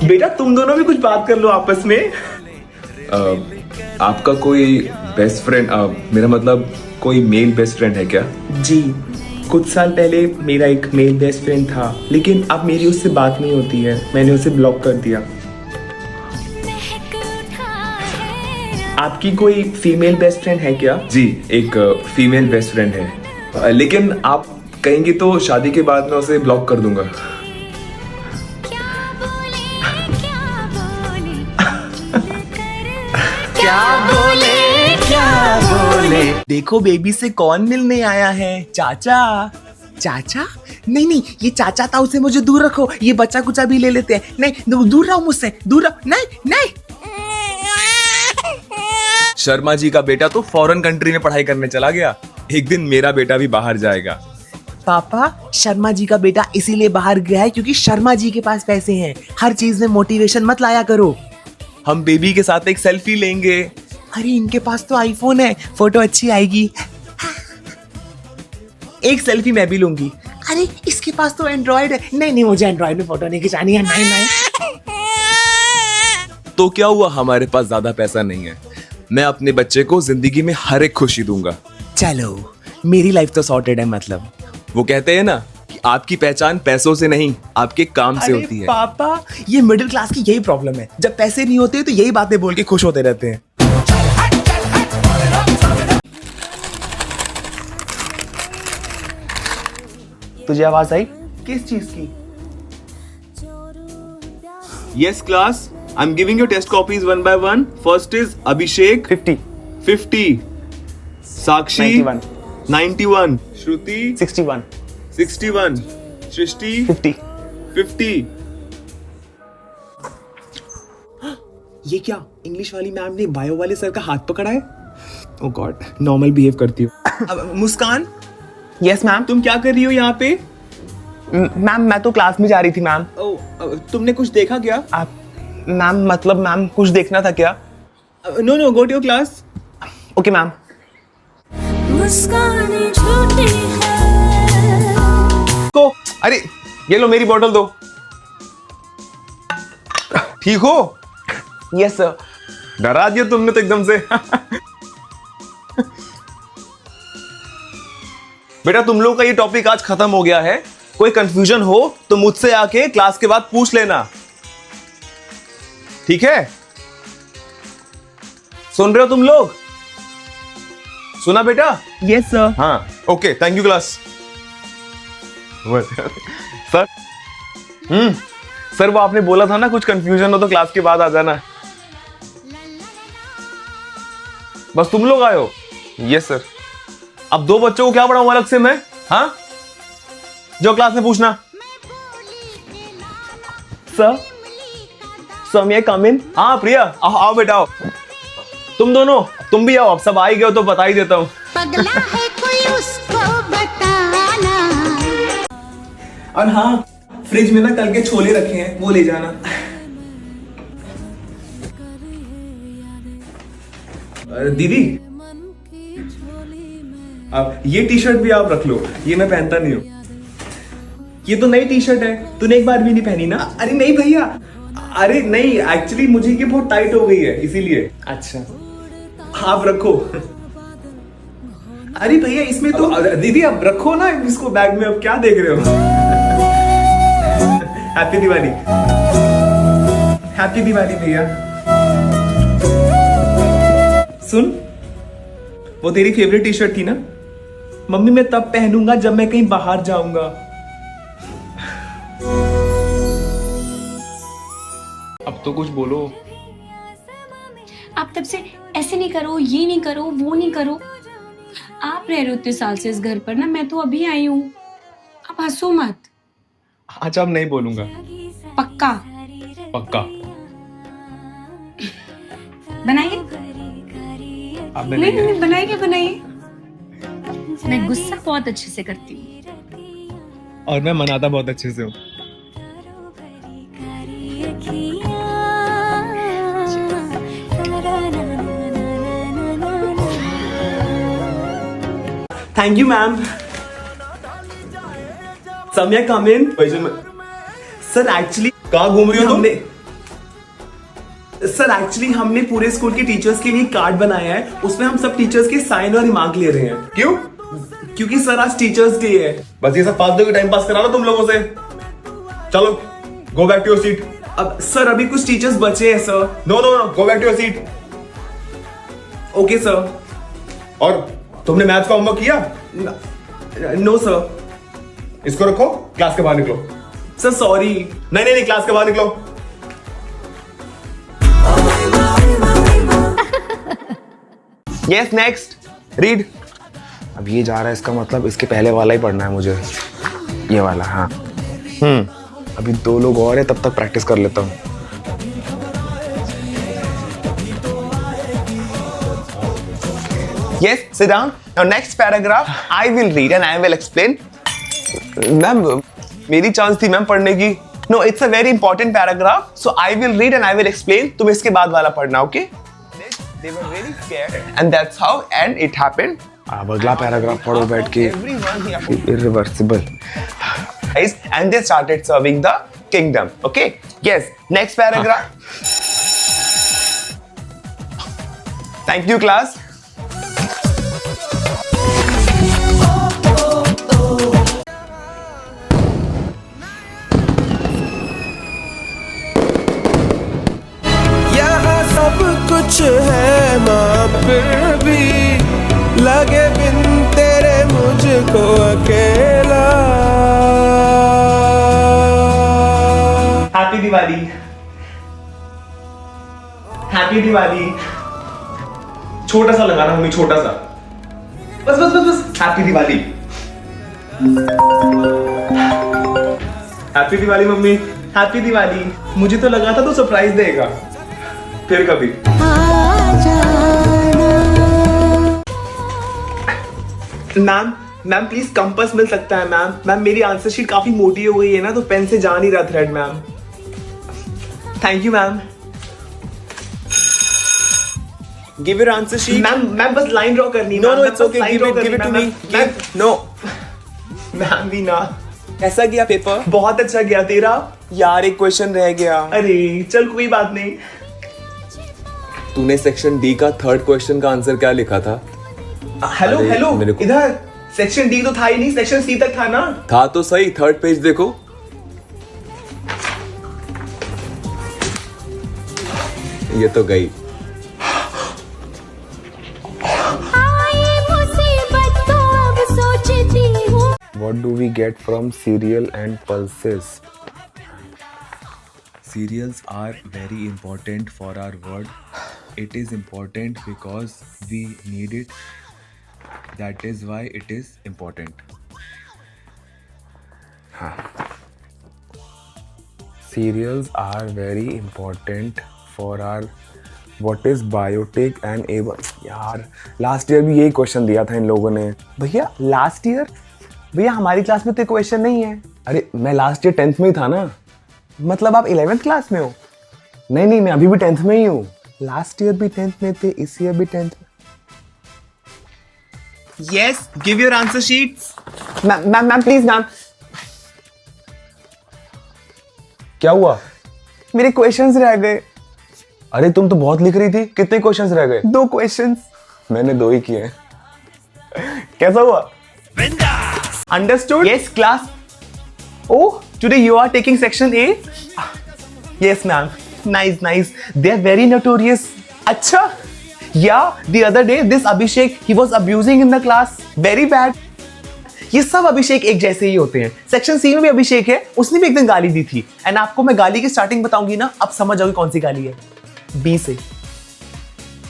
बेटा तुम दोनों भी कुछ बात कर लो आपस में। आपका कोई बेस्ट फ्रेंड, मेरा मतलब कोई मेल बेस्ट फ्रेंड है क्या? जी, कुछ साल पहले मेरा एक मेल बेस्ट फ्रेंड था, लेकिन अब मेरी उससे बात नहीं होती है। मैंने उसे ब्लॉक कर दिया। आपकी कोई फीमेल बेस्ट फ्रेंड है क्या? जी, एक फीमेल बेस्ट फ्रेंड है, लेकिन आप कहेंगी तो शादी के बाद मैं उसे ब्लॉक कर दूंगा। क्या बोले? देखो बेबी से कौन मिलने आया है? चाचा। चाचा? नहीं नहीं, ये चाचा था, उसे मुझे दूर रखो। ये बच्चा कुचा भी ले लेते हैं। नहीं, दूर रहो मुझसे, दूर रहो। नहीं नहीं। शर्मा जी का बेटा तो फॉरेन कंट्री में पढ़ाई करने चला गया। एक दिन मेरा बेटा भी बाहर जाएगा। पापा, शर्मा जी का बेटा इसीलिए बाहर गया है क्योंकि शर्मा जी के पास पैसे हैं। हर चीज में मोटिवेशन मत लाया करो। हम बेबी के साथ एक सेल्फी लेंगे। अरे इनके पास तो आईफोन है, फोटो अच्छी आएगी। एक सेल्फी मैं भी लूंगी। अरे इसके पास तो एंड्रॉइड है। नहीं नहीं, मुझे एंड्रॉइड में फोटो नहीं खिंचानी है। नहीं नहीं। तो क्या हुआ, हमारे पास ज्यादा पैसा नहीं है। मैं अपने बच्चे को जिंदगी में हर एक खुशी दूंगा। चलो, मेरी लाइफ तो सॉर्टेड है। मतलब वो कहते हैं ना कि आपकी पहचान पैसों से नहीं, आपके काम से होती है। पापा, ये मिडिल क्लास की यही प्रॉब्लम है। जब पैसे नहीं होते तो यही बातें बोल के खुश होते रहते हैं। तुझे आवाज आई किस चीज की? Yes class, I'm giving you test copies one by one. First is Abhishek 50, 50, Sakshi 91, 91, Shruti 61, 61, Shrishti 50। 50. ये क्या, इंग्लिश वाली मैम ने बायो वाले सर का हाथ पकड़ा है? ओह गॉड, नॉर्मल बिहेव करती हूँ। मुस्कान। Yes ma'am. तुम क्या कर रही हो यहाँ पे? मैम मैं तो क्लास में जा रही थी मैम। तुमने कुछ देखा क्या? आप मैम, मतलब मैम कुछ देखना था क्या? No no, go to your class. Okay ma'am. तो अरे ये लो मेरी बोतल दो। ठीक हो? Yes sir. डरा दिया तुमने तो एकदम से। बेटा तुम लोग का ये टॉपिक आज खत्म हो गया है। कोई कंफ्यूजन हो तो मुझसे आके क्लास के बाद पूछ लेना, ठीक है? सुन रहे हो तुम लोग? सुना बेटा? Yes sir. हाँ okay, thank you class. Sir sir वो आपने बोला था ना कुछ कंफ्यूजन हो तो क्लास के बाद आ जाना। बस तुम लोग आए हो? Yes sir. अब दो बच्चों को क्या पढ़ाऊं अलग से मैं? हाँ, जो क्लास में पूछना। सर, सर मे आई कम इन? हाँ प्रिया, आओ आओ बेटा आओ। तुम दोनों, तुम भी आओ। अब सब आ ही गए हो तो बता ही देता हूँ। पगला है कोई उसको बताना। और हाँ, फ्रिज में ना कल के छोले रखे हैं, वो ले जाना। दीदी, अब ये टी शर्ट भी आप रख लो, ये मैं पहनता नहीं हूँ। ये तो नई टी शर्ट है, तूने एक बार भी नहीं पहनी ना? अरे नहीं भैया, अरे नहीं, एक्चुअली मुझे ये बहुत टाइट हो गई है इसीलिए। अच्छा आप रखो। अरे भैया इसमें तो दीदी आप रखो ना इसको बैग में, अब क्या देख रहे हो? हैप्पी दिवाली। हैप्पी दिवाली भैया। सुन, वो तेरी फेवरेट टी शर्ट थी ना? मम्मी मैं तब पहनूंगा जब मैं कहीं बाहर जाऊंगा। अब तो कुछ बोलो। आप तब से ऐसे नहीं करो, ये नहीं करो, वो नहीं करो। आप रह रहे हो इतने साल से इस घर पर ना, मैं तो अभी आई हूँ। आप हंसो मत। अच्छा अब नहीं बोलूंगा। पक्का? पक्का। बनाइए। आपने नहीं नहीं नहीं, बनाइए बनाइए। मैं गुस्सा बहुत अच्छे से करती हूँ। और मैं मनाता बहुत अच्छे से हूँ। Thank you ma'am. समय कम इन? सर एक्चुअली कहाँ घूम रही हो तुम? सर एक्चुअली हमने पूरे स्कूल के टीचर्स के लिए कार्ड बनाया है, उसमें हम सब टीचर्स के साइन और रिमार्क ले रहे हैं। क्यों? क्योंकि सर आज टीचर्स डे है। बस ये सब फालतू के टाइम पास करा लो तुम लोगों से। चलो go back to your seat. अब सर अभी कुछ टीचर्स बचे हैं sir. No no no, go back to your seat. Okay sir. और तुमने मैथ्स का होमवर्क किया? No sir. इसको रखो, क्लास के बाहर निकलो। Sir sorry. नहीं नहीं नहीं, क्लास के बाहर निकलो। Yes next, read. अब ये जा रहा है, इसका मतलब इसके पहले वाला ही पढ़ना है मुझे, ये वाला। हाँ अभी 2 लोग और है, तब तक प्रैक्टिस कर लेता हूँ। Yes, sit down. Now next paragraph I will read and I will explain. Ma'am मेरी चांस थी मैम पढ़ने की। No, it's a very important paragraph. So I will read and I will explain. तुम इसके बाद वाला पढ़ना, okay? They were very scared and that's how and it happened. अब अगला पैराग्राफ पढ़ो बैठ के। Irreversible. Guys, and they started serving the kingdom. Okay? Yes. Next paragraph. Thank you, class. कुछ है माँ फिर भी लगे बिन तेरे मुझको अकेला। हैप्पी दिवाली। हैप्पी दिवाली। छोटा सा लगाना मम्मी, छोटा सा। बस बस बस बस। Happy Diwali. Happy Diwali mummy. Happy Diwali. मुझे तो लगा था तो सरप्राइज देगा, फिर कभी। मैम प्लीज कंपास मिल सकता है मैम? मैम मेरी आंसर शीट काफी मोटी हो गई है ना, तो पेन से जा नहीं रहा thread ma'am. Thank you ma'am. Give your answer sheet. Ma'am बस लाइन ड्रॉ करनी है। No no it's okay, give it to me. No ma'am भी ना। कैसा गया पेपर? बहुत अच्छा गया। तेरा? यार एक क्वेश्चन रह गया। अरे चल कोई बात नहीं। तूने सेक्शन डी का 3rd क्वेश्चन का आंसर क्या लिखा था? हेलो अरे, हेलो मेरे को- इधर सेक्शन डी तो था ही नहीं, सेक्शन सी तक था ना। था तो सही, 3rd पेज देखो। ये तो गई। What do we get from cereal and pulses? Cereals are very important for our world. It is important because we need it. That is why it is important. Cereals are very important for our what is biotic and able। यार last year भी यही question दिया था इन लोगों ने। भैया last year? भैया हमारी क्लास में तो क्वेश्चन नहीं है। अरे मैं लास्ट ईयर 10th में ही था ना। मतलब आप 11th क्लास में हो? नहीं नहीं, मैं अभी भी 10th में ही हूँ। लास्ट ईयर भी 10th में थे, इस ईयर भी 10th में। Yes, give your answer sheets. Ma'am please ma'am. क्या हुआ? मेरे क्वेश्चंस रह गए। अरे तुम तो बहुत लिख रही थी, कितने क्वेश्चंस रह गए? 2 क्वेश्चंस। मैंने 2 ही किए हैं। कैसा हुआ? Understood? Yes class. Oh, today you are taking section A? Yes ma'am. Nice. They are very notorious. अच्छा? Yeah, the other day this Abhishek, he was abusing in the class. Very bad. ये सब अभिषेक एक जैसे ही होते हैं। Section C में भी अभिषेक है, उसने भी एक दिन गाली दी थी। एंड आपको मैं गाली की स्टार्टिंग बताऊंगी ना, अब समझ जाओगे कौन सी गाली है। बी से।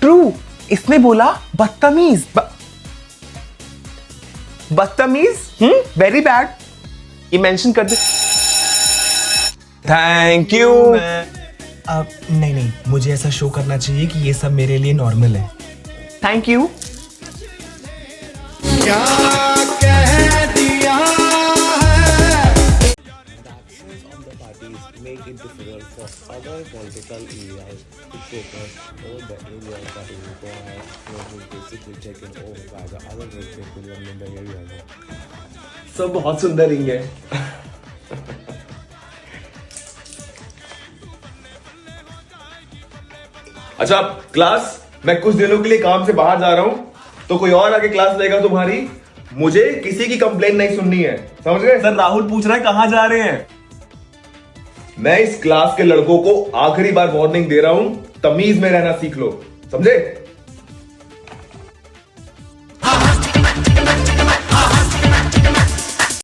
ट्रू, इसने बोला बदतमीज। बदतमीज? Very bad. ये मेंशन कर दे। Thank you. नहीं, मुझे ऐसा शो करना चाहिए कि ये सब मेरे लिए नॉर्मल है। Thank you. क्या कह दिया है? make it difficult for other political areas to focus on the areas that require was basically taken over by the other political in the area. सब बहुत सुंदर रिंग है। अच्छा क्लास, मैं कुछ दिनों के लिए काम से बाहर जा रहा हूं, तो कोई और आके क्लास लेगा तुम्हारी, मुझे किसी की कंप्लेन नहीं सुननी है, समझ गए? सर राहुल पूछ रहा है कहाँ जा रहे हैं? मैं इस क्लास के लड़कों को आखिरी बार वार्निंग दे रहा हूं, तमीज में रहना सीख लो, समझे?